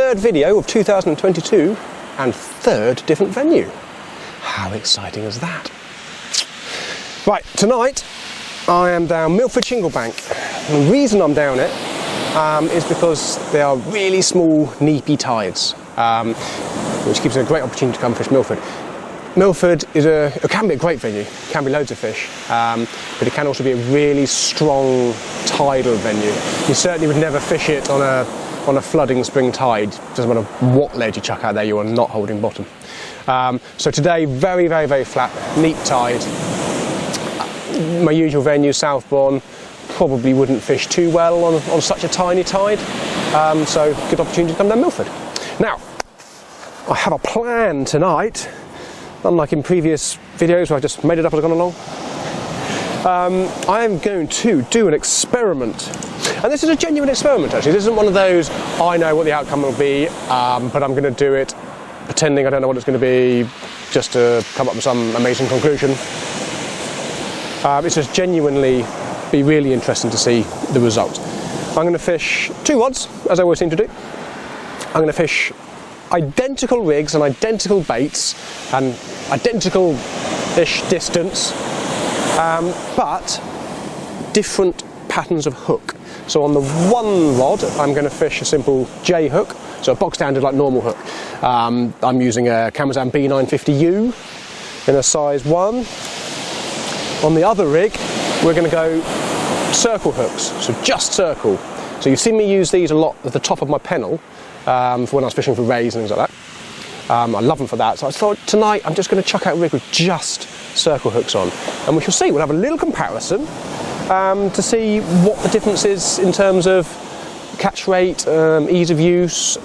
third video of 2022 and third different venue. How exciting is that? Right, tonight I am down Milford Shingle Bank. And the reason I'm down it is because they are really small, neepy tides, which gives it a great opportunity to come fish Milford. Milford can be a great venue, can be loads of fish, but it can also be a really strong tidal venue. You certainly would never fish it on a flooding spring tide. Doesn't matter what lead you chuck out there, you are not holding bottom. So today, very, very, very flat, neat tide. My usual venue, Southbourne, probably wouldn't fish too well on such a tiny tide, so good opportunity to come down Milford. Now, I have a plan tonight. Unlike in previous videos where I just made it up as I've gone along, I am going to do an experiment. And this is a genuine experiment, actually. This isn't one of those, I know what the outcome will be, but I'm going to do it pretending I don't know what it's going to be, just to come up with some amazing conclusion. It's just genuinely be really interesting to see the result. I'm going to fish two rods, as I always seem to do. I'm going to fish identical rigs and identical baits and identical-ish distance, but different patterns of hook. So on the one rod, I'm going to fish a simple J hook, so a bog standard like normal hook. I'm using a Kamasan B950U in a size 1. On the other rig, we're going to go circle hooks, so just circle. So you've seen me use these a lot at the top of my pennel, for when I was fishing for rays and things like that. I love them for that, so I thought tonight I'm just going to chuck out a rig with just circle hooks on, and we shall see. We'll have a little comparison to see what the difference is in terms of catch rate, ease of use.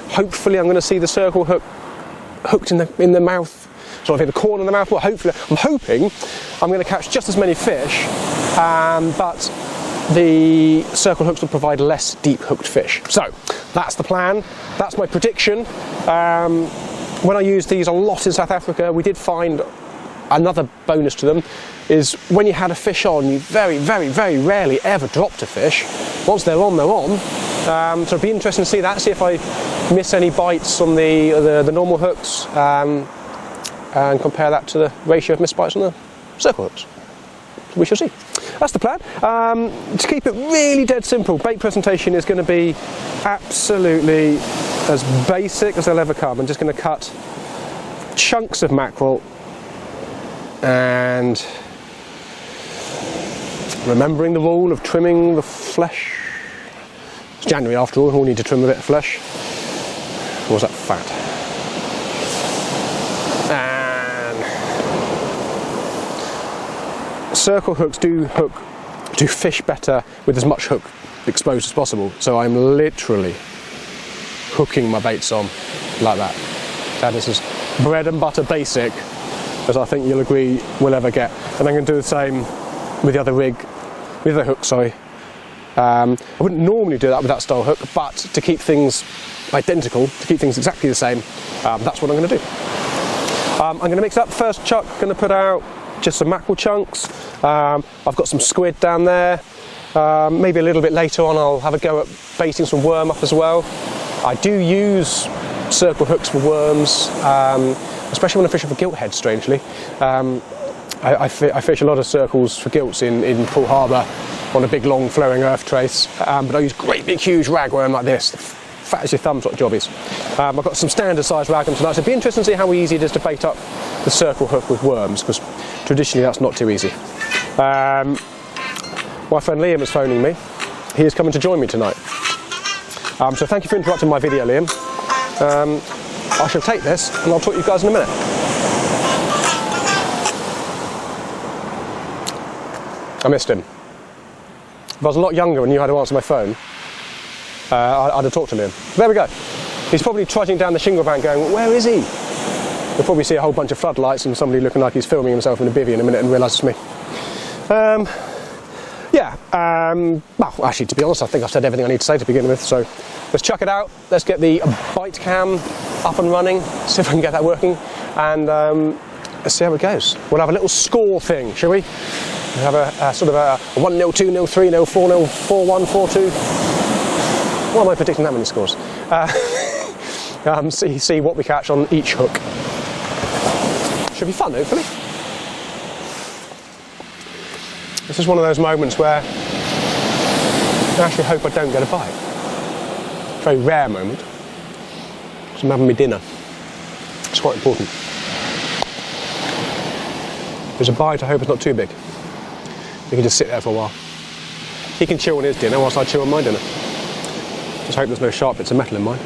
Hopefully I'm going to see the circle hook hooked in the mouth, sort of in the corner of the mouth. Well, hopefully, I'm hoping I'm going to catch just as many fish, but the circle hooks will provide less deep hooked fish. So that's the plan, that's my prediction. When I used these a lot in South Africa, we did find another bonus to them is when you had a fish on, you very, very, very rarely ever dropped a fish. Once they're on, they're on. So it'd be interesting to see that, see if I miss any bites on the normal hooks, and compare that to the ratio of missed bites on the circle hooks. We shall see. That's the plan. To keep it really dead simple, bait presentation is going to be absolutely as basic as they'll ever come. I'm just going to cut chunks of mackerel, and remembering the rule of trimming the flesh. It's January after all, we all need to trim a bit of flesh. Or was that fat? Circle hooks do fish better with as much hook exposed as possible, so I'm literally hooking my baits on like that. That is as bread and butter basic as I think you'll agree we'll ever get. And I'm going to do the same with the other rig, with the hook, sorry. I wouldn't normally do that with that style hook, but to keep things identical, to keep things exactly the same, that's what I'm going to do. I'm going to mix up first chuck, going to put out just some mackerel chunks. I've got some squid down there. Maybe a little bit later on I'll have a go at baiting some worm up as well. I do use circle hooks for worms, especially when I'm fishing for gilthead, strangely. I fish a lot of circles for gilts in Poole Harbour on a big long flowing earth trace, but I use great big huge ragworm like this, fat as your thumb sort of jobbies. I've got some standard size ragworm tonight, so it'd be interesting to see how easy it is to bait up the circle hook with worms, because traditionally that's not too easy. My friend Liam is phoning me. He is coming to join me tonight. So thank you for interrupting my video, Liam. I shall take this and I'll talk to you guys in a minute. I missed him. If I was a lot younger and knew how to answer my phone, I'd have talked to Liam. There we go. He's probably trudging down the shingle bank going, where is he? You'll probably see a whole bunch of floodlights and somebody looking like he's filming himself in a bivvy in a minute and realise it's me. Well, actually, to be honest, I think I've said everything I need to say to begin with, so let's chuck it out. Let's get the bite cam up and running, see if I can get that working, and let's see how it goes. We'll have a little score thing, shall we? We'll have a sort of a 1-0, 2-0, 3-0, 4-0, 4-1, 4-2. Why am I predicting that many scores? see what we catch on each hook. Should be fun, hopefully. This is one of those moments where I actually hope I don't get a bite. Very rare moment. So I'm having my dinner. It's quite important. If there's a bite, I hope it's not too big. You can just sit there for a while. He can chew on his dinner whilst I chew on my dinner. Just hope there's no sharp bits of metal in mine.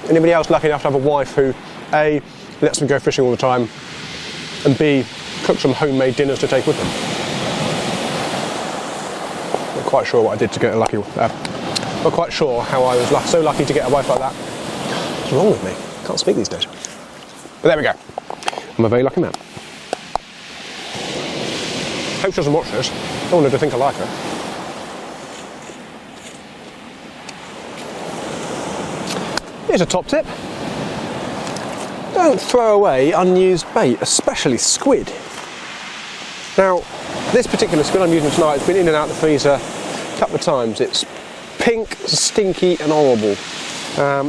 Anybody else lucky enough to have a wife who A, lets them go fishing all the time, and B, cooks some homemade dinners to take with them? Not quite sure what I did to get a lucky. Not quite sure how I was so lucky to get a wife like that. What's wrong with me? Can't speak these days. But there we go. I'm a very lucky man. Hope she doesn't watch this. I don't want her to think I like her. Here's a top tip. Don't throw away unused bait, especially squid. Now, this particular squid I'm using tonight has been in and out of the freezer a couple of times. It's pink, stinky and horrible.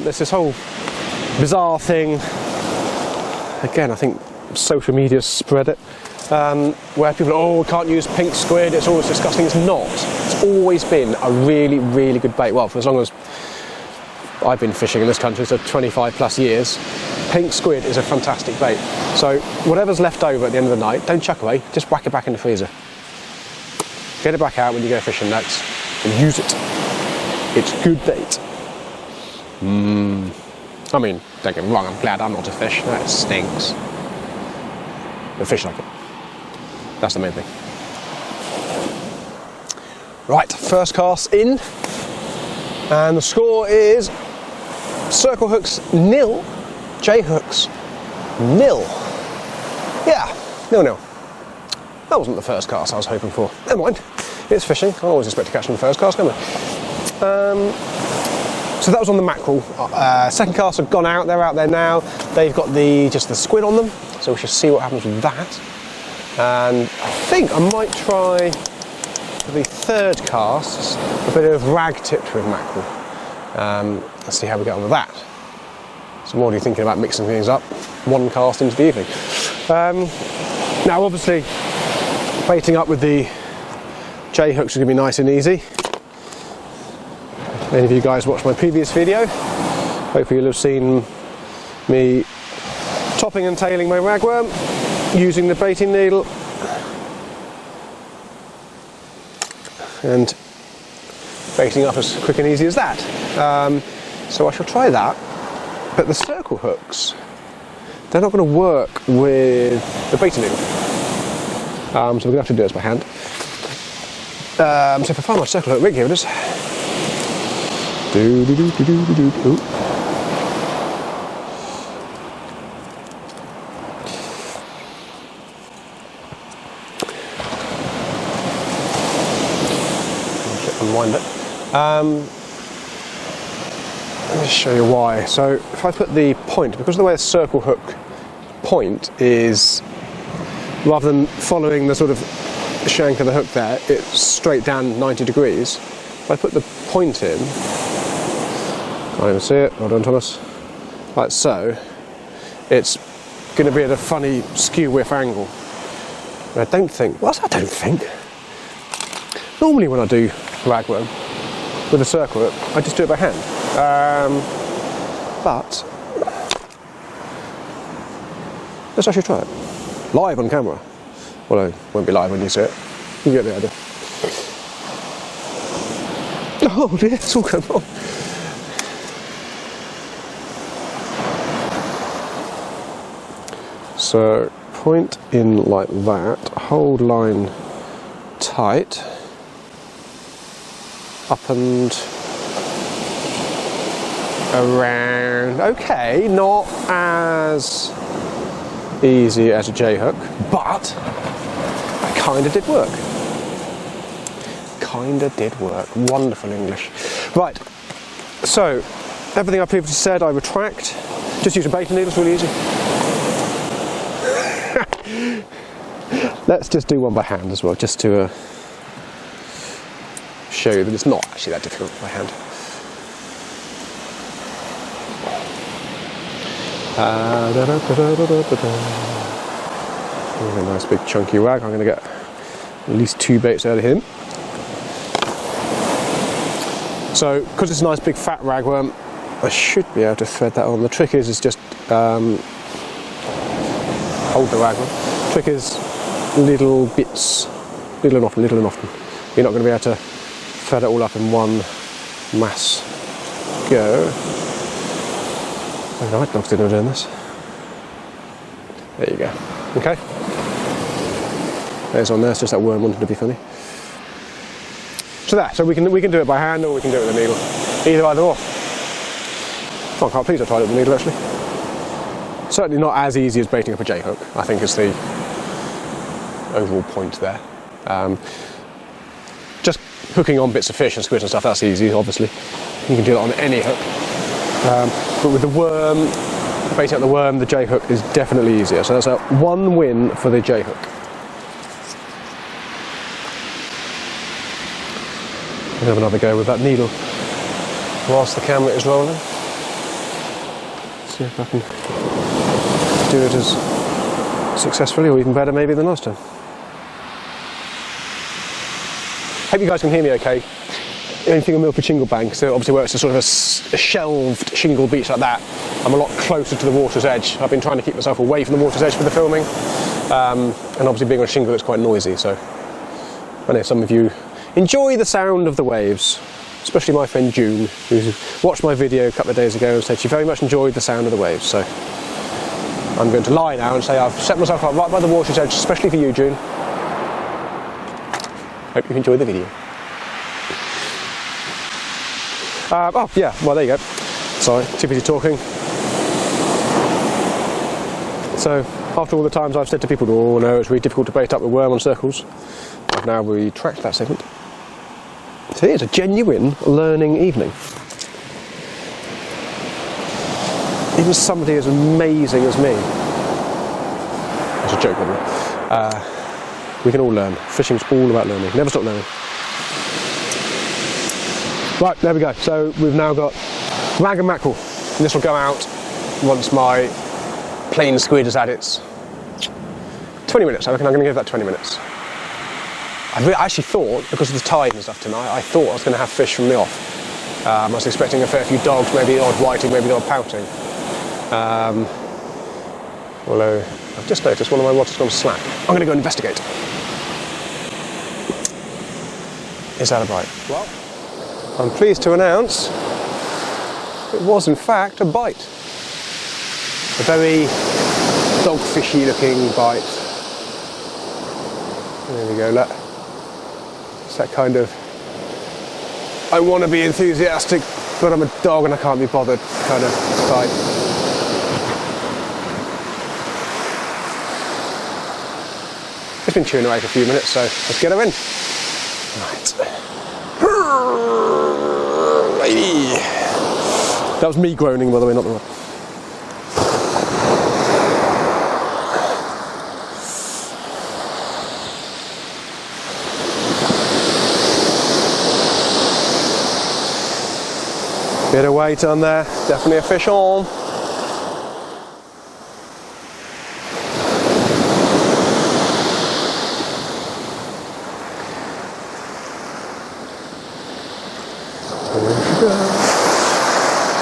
There's this whole bizarre thing, again I think social media spread it, where people are, oh, can't use pink squid, it's always disgusting. It's not. It's always been a really, really good bait. Well, for as long as I've been fishing in this country, so 25 plus years, pink squid is a fantastic bait. So whatever's left over at the end of the night, don't chuck away, just whack it back in the freezer. Get it back out when you go fishing next and use it. It's good bait. I mean, don't get me wrong, I'm glad I'm not a fish. That stinks. But fish like it. That's the main thing. Right, first cast in. And the score is Circle Hooks 0, J Hooks 0. Yeah, 0-0. That wasn't the first cast I was hoping for. Never mind. It's fishing. I can't always expect to catch them the first cast, can I? So that was on the mackerel. Second casts have gone out. They're out there now. They've got just the squid on them. So we shall see what happens with that. And I think I might try the third cast a bit of rag tipped with mackerel. Let's see how we get on with that. So what are you thinking about mixing things up? One cast into the evening. Now obviously baiting up with the J hooks is going to be nice and easy. Many of you guys watched my previous video. Hopefully you'll have seen me topping and tailing my ragworm using the baiting needle and baiting up as quick and easy as that. So I shall try that. But the circle hooks, they're not going to work with the baiting needle. So we're going to have to do this by hand. So if I find my circle hook rig, here it is. Ooh. Unwind it. Let me show you why. So if I put the point, because of the way a circle hook point is, rather than following the sort of shank of the hook there, it's straight down 90 degrees. If I put the point in, can't even see it, well done Thomas, like so, it's going to be at a funny skew whiff angle. And I don't think, normally when I do ragworm with a circle hook, I just do it by hand. But let's actually try it. Live on camera. Well, it won't be live when you see it. You get the idea. Oh dear, it's all come on. So point in like that, hold line tight, up and around. Okay, not as easy as a J hook, but it kind of did work. Kinda did work. Wonderful English. Right, so everything I previously said I retract. Just use a baiting needle, it's really easy. Let's just do one by hand as well, just to show you that it's not actually that difficult by hand. A nice big chunky rag. I'm going to get at least 2 baits out of him. So, because it's a nice big fat ragworm, I should be able to thread that on. The trick is just hold the ragworm. The trick is little bits, little and often, little and often. You're not going to be able to thread it all up in one mass go. I like dogs doing this. There you go. Okay. There's on there. It's just that worm wanted to be funny. So there. So we can do it by hand, or we can do it with a needle. Either or. Oh, I can't believe I tried it with a needle actually. Certainly not as easy as baiting up a J-hook, I think is the overall point there. Just hooking on bits of fish and squid and stuff, that's easy, obviously. You can do that on any hook. But with the worm, baiting up the worm, the J-hook is definitely easier. So that's a 1 win for the J-hook. I'll have another go with that needle whilst the camera is rolling. See if I can do it as successfully, or even better maybe than last time. Hope you guys can hear me okay. Anything on Milford Shingle Bank, so obviously where it's a sort of a shelved shingle beach like that, I'm a lot closer to the water's edge. I've been trying to keep myself away from the water's edge for the filming, and obviously being on a shingle it's quite noisy, so I know some of you enjoy the sound of the waves, especially my friend June, who watched my video a couple of days ago and said she very much enjoyed the sound of the waves. So I'm going to lie now and say I've set myself up right by the water's edge, especially for you, June. Hope you enjoyed the video. Oh yeah, well there you go. Sorry, too busy talking. So after all the times I've said to people, oh no, it's really difficult to bait up the worm on circles, I've now retracted that segment. So here's a genuine learning evening. Even somebody as amazing as me, that's a joke, wasn't it? We can all learn. Fishing's all about learning. Never stop learning. Right, there we go. So we've now got rag and mackerel. And this will go out once my plain squid has had its 20 minutes. I reckon I'm going to give that 20 minutes. I actually thought, because of the tide and stuff tonight, I thought I was going to have fish from the off. I was expecting a fair few dogs, maybe the odd whiting, maybe the odd pouting. Although I've just noticed one of my rods has gone slack. I'm going to go and investigate. Is that a bite? Well, I'm pleased to announce it was in fact a bite. A very dogfishy looking bite. There we go, look. It's that kind of, I want to be enthusiastic, but I'm a dog and I can't be bothered kind of bite. It's been chewing away for a few minutes, so let's get her in. Right. Lady. That was me groaning, by the way, not the rod. Bit of weight on there, definitely a fish on.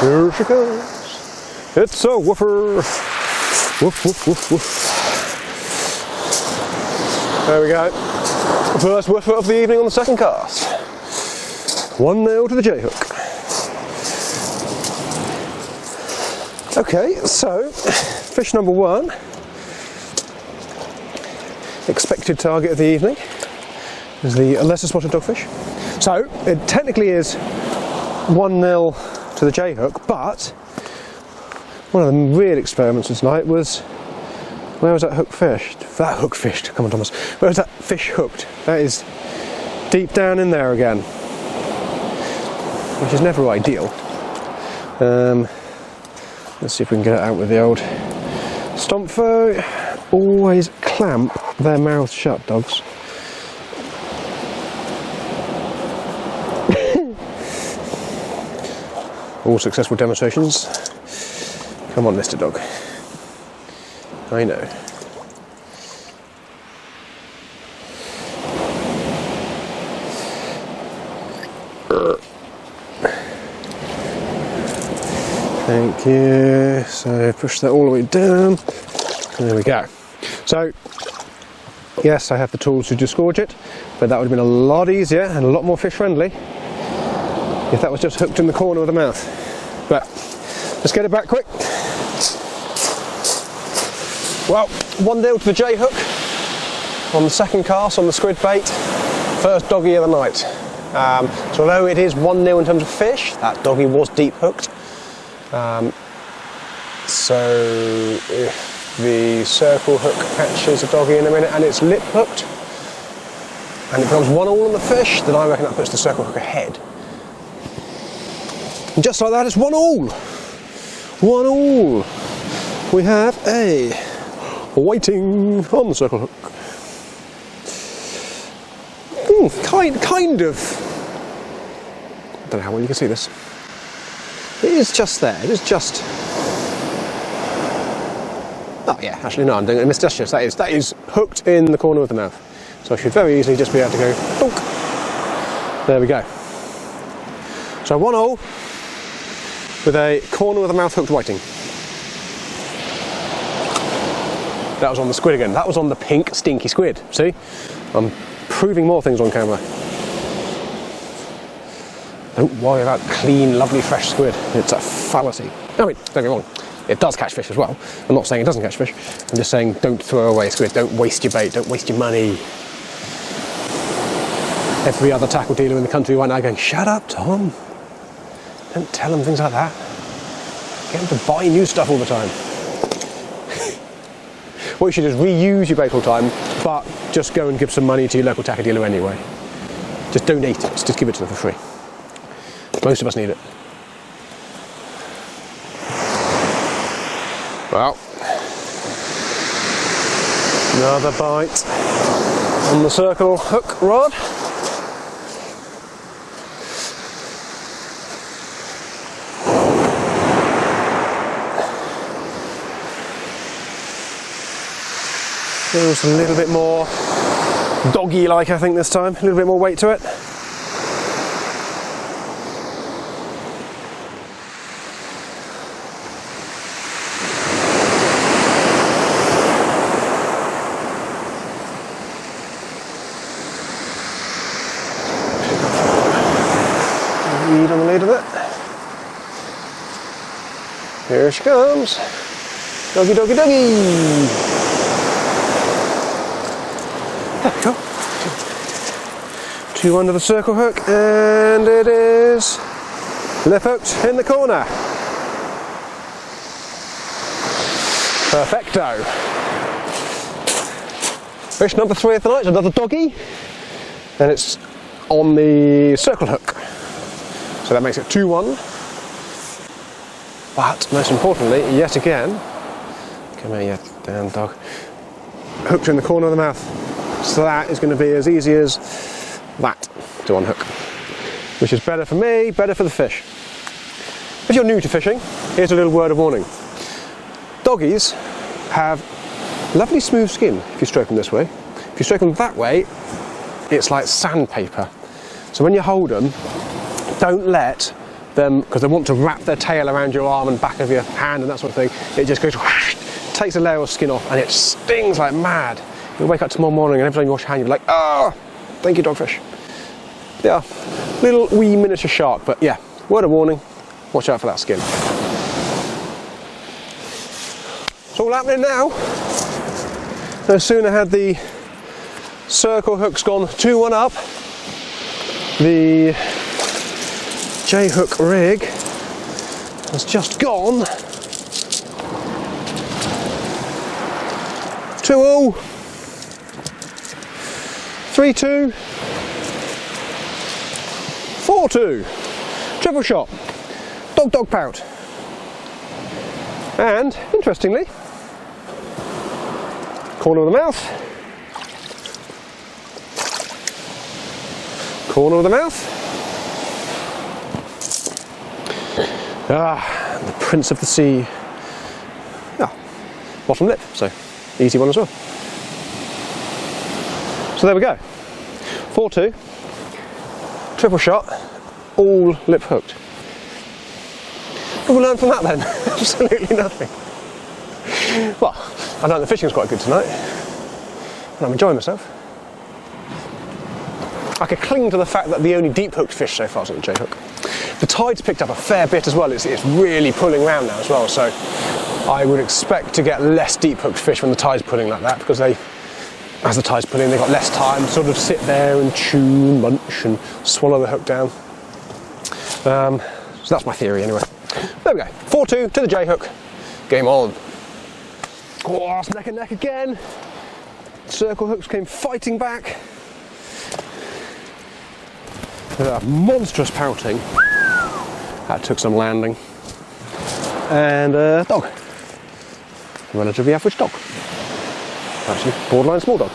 Here she goes. It's a woofer. Woof, woof, woof, woof. There we go. First woofer of the evening on the second cast. 1-0 to the J-hook. Okay, so fish number 1. Expected target of the evening is the lesser spotted dogfish. So it technically is 1-0 to the J-hook, but one of the real experiments tonight was, where was that hook fished? That hook fished, come on Thomas. Where was that fish hooked? That is deep down in there again, which is never ideal. Let's see if we can get it out with the old Stonfo. Always clamp their mouths shut, dogs. All successful demonstrations. Come on, Mr. Dog. I know. Thank you. So push that all the way down. There we go. So, yes, I have the tools to disgorge it, but that would have been a lot easier and a lot more fish friendly if that was just hooked in the corner of the mouth. But let's get it back quick. Well, 1-0 to the J hook on the second cast on the squid bait. First doggy of the night. So although it is 1-0 in terms of fish, that doggy was deep hooked. So if the circle hook catches a doggy in a minute and it's lip hooked and it becomes 1-1 on the fish, then I reckon that puts the circle hook ahead. And just like that, it's 1-1. 1-1. We have a whiting on the circle hook. Kind of. I don't know how well you can see this. It is just there. It is just. Oh yeah, actually no, I'm doing it. It's just that is hooked in the corner of the mouth. So I should very easily just be able to go. Bonk. There we go. So 1-0 with a corner of the mouth hooked whiting. That was on the squid again. That was on the pink stinky squid. See, I'm proving more things on camera. Don't worry about clean, lovely, fresh squid. It's a fallacy. I mean, don't get me wrong, it does catch fish as well. I'm not saying it doesn't catch fish. I'm just saying don't throw away squid. Don't waste your bait. Don't waste your money. Every other tackle dealer in the country right now going, shut up, Tom. Don't tell them things like that. Get them to buy new stuff all the time. What you should do is reuse your bait all the time, but just go and give some money to your local tackle dealer anyway. Just donate it. Just give it to them for free. Most of us need it. Well, another bite on the circle hook rod. Feels a little bit more doggy-like, I think, this time. A little bit more weight to it. Lead on the lead of it. Here she comes. Doggy, doggy, doggy. There we go. 2 under the circle hook, and it is lip hooked in the corner. Perfecto. Fish number 3 of the night, another doggy, and it's on the circle hook. So that makes it 2-1. But most importantly, yet again, come here, you damn dog, hooked in the corner of the mouth. So that is going to be as easy as that to unhook, which is better for me, better for the fish. If you're new to fishing, here's a little word of warning. Doggies have lovely smooth skin if you stroke them this way. If you stroke them that way, it's like sandpaper. So when you hold them, don't let them, because they want to wrap their tail around your arm and back of your hand and that sort of thing, it just goes whoosh, takes a layer of skin off and it stings like mad. You'll wake up tomorrow morning and every time you wash your hand you'll be like, oh, thank you dogfish. Yeah, little wee miniature shark, but yeah, word of warning, watch out for that skin. It's all happening now. No sooner had the circle hooks gone 2-1 up, the J hook rig has just gone 2-0, 3-2, 4-2, triple shot, dog pout, and interestingly, corner of the mouth, corner of the mouth, Ah, the Prince of the Sea. Yeah, bottom lip, so easy one as well. So there we go. 4-2, triple shot, all lip hooked. What have we learned from that then? Absolutely nothing. Well, I know the fishing's quite good tonight, and I'm enjoying myself. I could cling to the fact that the only deep hooked fish so far is on the J-hook. The tide's picked up a fair bit as well, it's really pulling around now as well, so I would expect to get less deep hooked fish when the tide's pulling like that, because as the tide's pulling, they've got less time to sort of sit there and chew and munch and swallow the hook down. So that's my theory anyway. There we go, 4-2 to the J-hook, game on. Oh, it's neck and neck again. Circle hooks came fighting back. Monstrous pouting. That took some landing. And a dog. Relatively average dog. Actually, borderline small dog.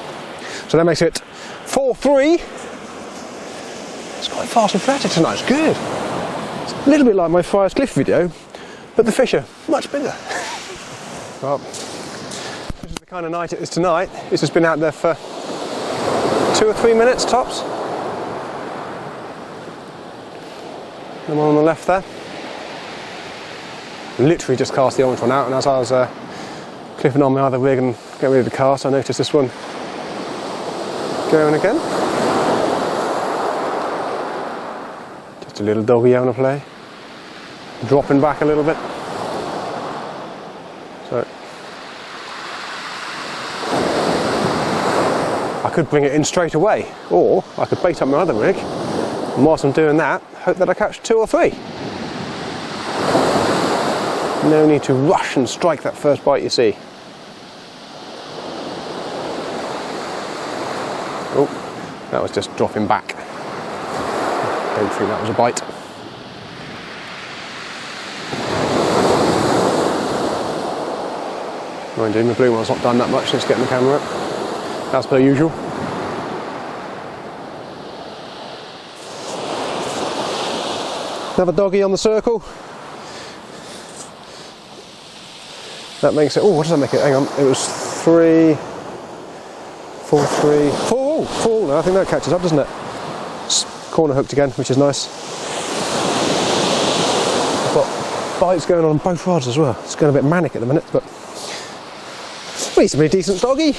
So that makes it 4-3. It's quite fast and Frantic tonight, it's good. It's a little bit like my Friars Cliff video, but the fish are much bigger. Well, this is the kind of night it is tonight. This has been out there for 2 or 3 minutes tops. The one on the left there. Literally just cast the orange one out, and as I was clipping on my other rig and getting ready to cast, I noticed this one going again. Just a little doggy having a play. Dropping back a little bit. So I could bring it in straight away, or I could bait up my other rig, and whilst I'm doing that, hope that I catch 2 or 3. No need to rush and strike that first bite you see. Oh, that was just dropping back. Don't think that was a bite. Mind you, the blue one's not done that much since getting the camera up, as per usual. Another doggy on the circle. That makes it, oh, what does that make it? Hang on, it was 3, 4, 3, 4, 4 now, I think that catches up, doesn't it? It's corner hooked again, which is nice. I've got bites going on both rods as well. It's going a bit manic at the minute, but reasonably decent doggy.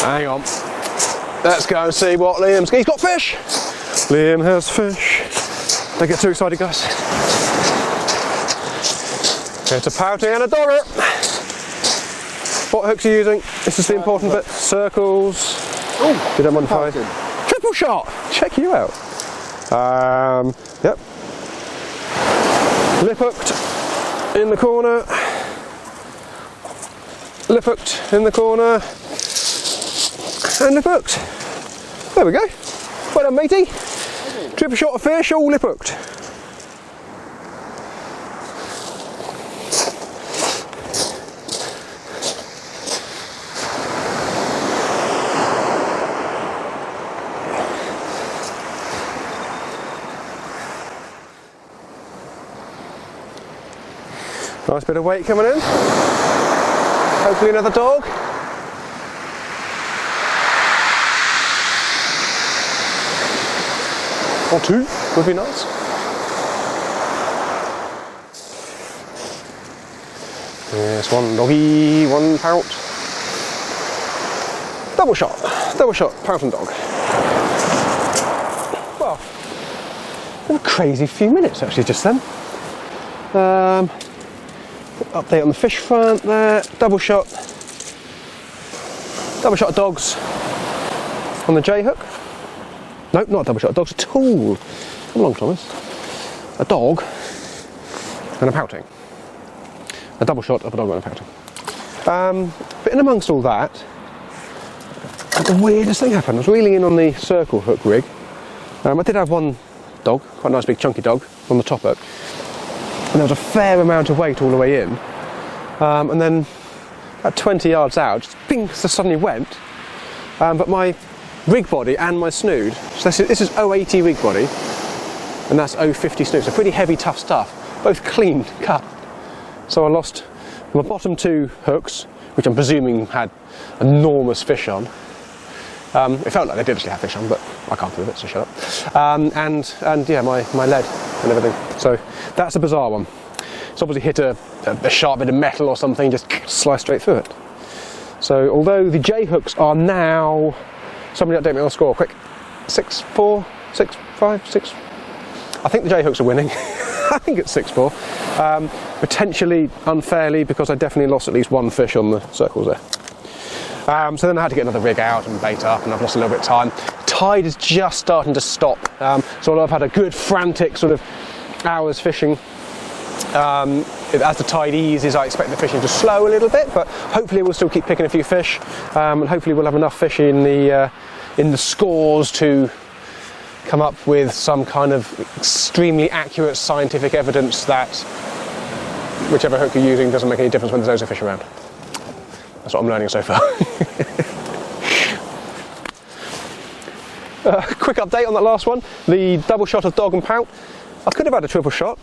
Hang on. Let's go and see what Liam's, he's got fish! Liam has fish. Don't get too excited, guys. It's a pouting and a dogger. What hooks are you using? This is the important bit. Circles. Oh, you don't mind if I... Triple shot! Check you out. Yep. Lip hooked in the corner. Lip hooked in the corner. And lip hooked. There we go. Well done, matey. Triple shot of fish, all lip hooked. Nice bit of weight coming in. Hopefully another dog. Or 2 would be nice. Yes, 1 doggy, 1 pout. Double shot, pout and dog. Well, what a crazy few minutes actually just then. Update on the fish front there, double shot of dogs on the J-hook. Nope, not a double shot of dogs at all. Come along, Thomas. A dog and a pouting. A double shot of a dog and a pouting. But in amongst all that, the weirdest thing happened. I was reeling in on the circle hook rig. I did have 1 dog, quite a nice big chunky dog, on the top hook. And there was a fair amount of weight all the way in. And then at 20 yards out, just ping, so suddenly went. But my rig body and my snood, so this is 080 rig body, and that's 050 snook, so pretty heavy, tough stuff, both clean cut. So I lost my bottom 2 hooks, which I'm presuming had enormous fish on. It felt like they did actually have fish on, but I can't prove it, so shut up. And yeah, my lead and everything. So that's a bizarre one. It's obviously hit a sharp bit of metal or something, just sliced straight through it. So although the J hooks are now, somebody update me on the score, quick. 6-4, 6-5, 6. I think the J hooks are winning. I think it's 6-4. Potentially unfairly, because I definitely lost at least 1 fish on the circles there. So then I had to get another rig out and bait up, and I've lost a little bit of time. Tide is just starting to stop, so I've had a good frantic sort of hours fishing. As the tide eases, I expect the fishing to slow a little bit, but hopefully we'll still keep picking a few fish, and hopefully we'll have enough fish in the scores to come up with some kind of extremely accurate scientific evidence that whichever hook you're using doesn't make any difference when there's loads of fish around. That's what I'm learning so far. Quick update on that last one, the double shot of dog and pout. I could have had a triple shot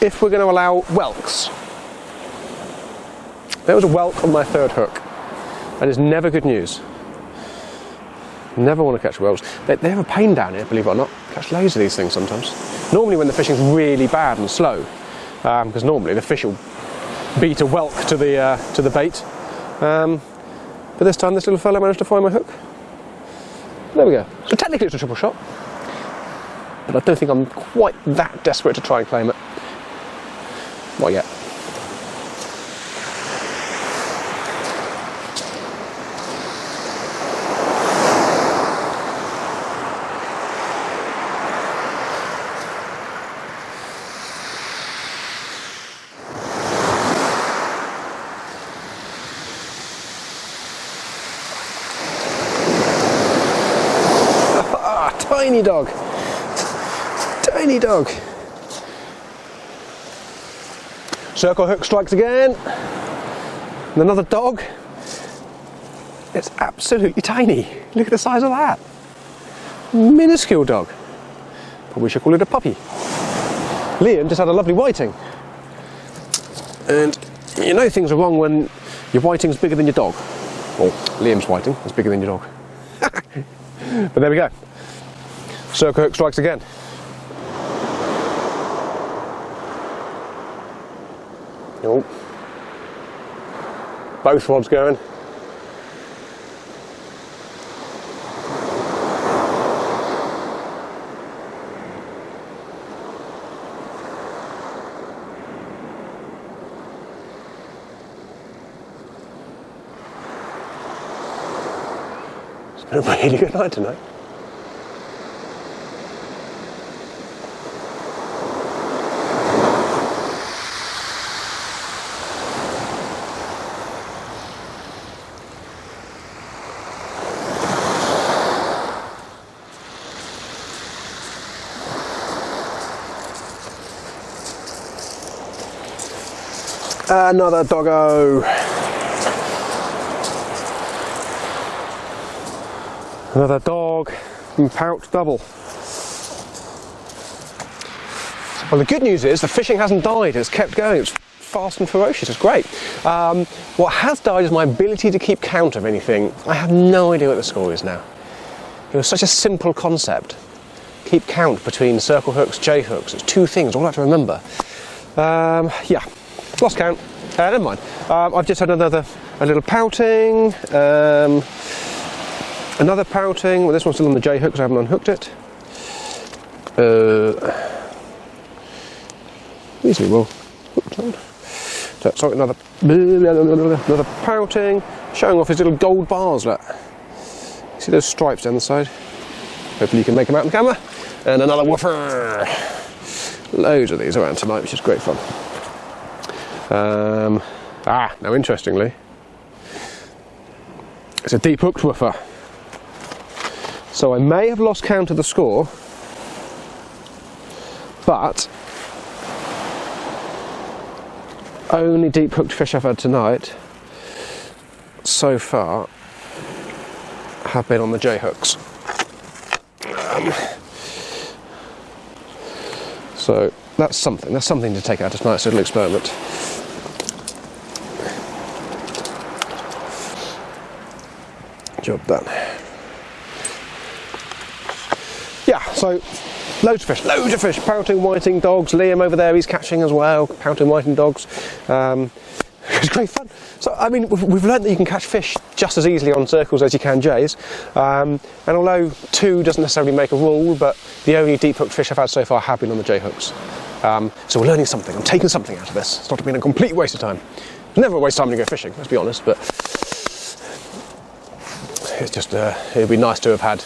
if we're going to allow whelks. There was a whelk on my 3rd hook. That is never good news. Never want to catch whelks. They have a pain down here, believe it or not. Catch loads of these things sometimes. Normally when the fishing's really bad and slow, because normally the fish will beat a whelk to the bait. But this time this little fellow managed to find my hook. There we go. So technically it's a triple shot, but I don't think I'm quite that desperate to try and claim it. Not yet. Tiny dog. Tiny dog. Circle hook strikes again. And another dog. It's absolutely tiny. Look at the size of that. Minuscule dog. Probably should call it a puppy. Liam just had a lovely whiting. And you know things are wrong when your whiting's bigger than your dog. Or Liam's whiting is bigger than your dog. But there we go. Circle hook strikes again. Oh. Both rods going. It's been a really good night tonight. Another doggo. Another dog and pout double. Well, the good news is the fishing hasn't died, it's kept going, it's fast and ferocious, it's great. What has died is my ability to keep count of anything. I have no idea what the score is now. It was such a simple concept. Keep count between circle hooks, J hooks, it's 2 things, all I have to remember. Yeah. Lost count. Never mind. I've just had a little pouting. Another pouting. Well, this one's still on the J hook because I haven't unhooked it. Easily well. Sorry, another pouting. Showing off his little gold bars. Look. See those stripes down the side? Hopefully you can make them out on camera. And another woofer. Loads of these around tonight, which is great fun. Now interestingly, it's a deep hooked woofer. So I may have lost count of the score, but only deep hooked fish I've had tonight so far have been on the J hooks. So that's something to take out of tonight's little experiment. Job done. Yeah, so loads of fish, pouting whiting dogs. Liam over there, he's catching as well, pouting whiting dogs. It's great fun. So, I mean, we've learned that you can catch fish just as easily on circles as you can jays. And although 2 doesn't necessarily make a rule, but the only deep hooked fish I've had so far have been on the J hooks. So we're learning something. I'm taking something out of this. It's not been a complete waste of time. It's never a waste of time to go fishing, let's be honest, but it's just, it'd be nice to have had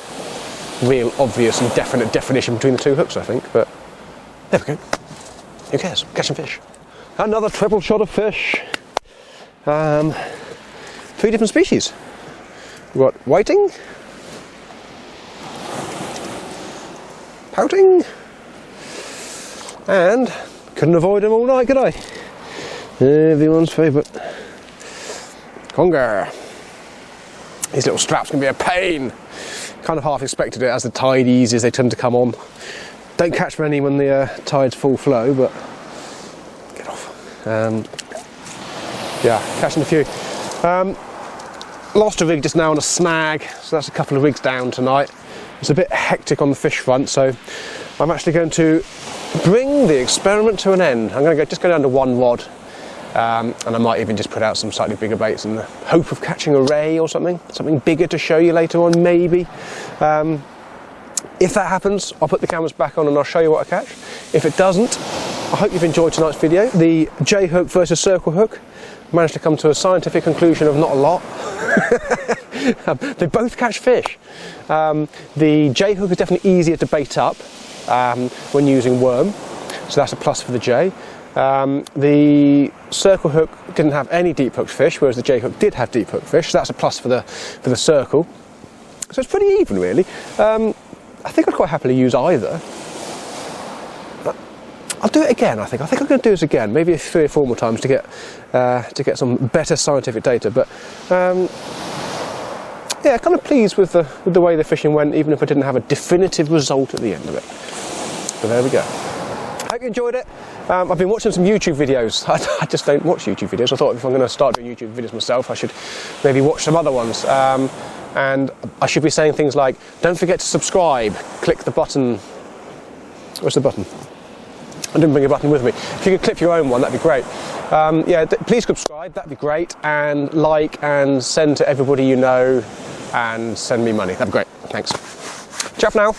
real obvious and definite definition between the 2 hooks, I think, but there we go. Who cares? Catching fish. Another triple shot of fish. 3 different species. We've got whiting, pouting, and couldn't avoid them all night, could I? Everyone's favourite, conger. These little straps can be a pain. Kind of half expected it as the tide eases, they tend to come on. Don't catch many when the tide's full flow, but get off. Yeah, catching a few. Lost a rig just now on a snag, so that's a couple of rigs down tonight. It's a bit hectic on the fish front, so I'm actually going to bring the experiment to an end. I'm going to just go down to 1 rod, and I might even just put out some slightly bigger baits in the hope of catching a ray or something bigger to show you later on, maybe. If that happens, I'll put the cameras back on and I'll show you what I catch. If it doesn't, I hope you've enjoyed tonight's video. The J hook versus circle hook. Managed to come to a scientific conclusion of not a lot. They both catch fish. The J hook is definitely easier to bait up when using worm, so that's a plus for the J. The circle hook didn't have any deep hooked fish, whereas the J hook did have deep hooked fish, so that's a plus for the circle. So it's pretty even, really. I think I'd quite happily use either. I'll do it again, I think. I think I'm going to do this again, maybe 3 or 4 more times to get some better scientific data. But yeah, kind of pleased with the way the fishing went, even if I didn't have a definitive result at the end of it. So there we go. Hope you enjoyed it. I've been watching some YouTube videos. I just don't watch YouTube videos. I thought if I'm going to start doing YouTube videos myself, I should maybe watch some other ones. And I should be saying things like, don't forget to subscribe, click the button. Where's the button? I didn't bring a button with me. If you could clip your own one, that'd be great. Yeah, please subscribe, that'd be great. And like and send to everybody you know and send me money. That'd be great. Thanks. Ciao for now.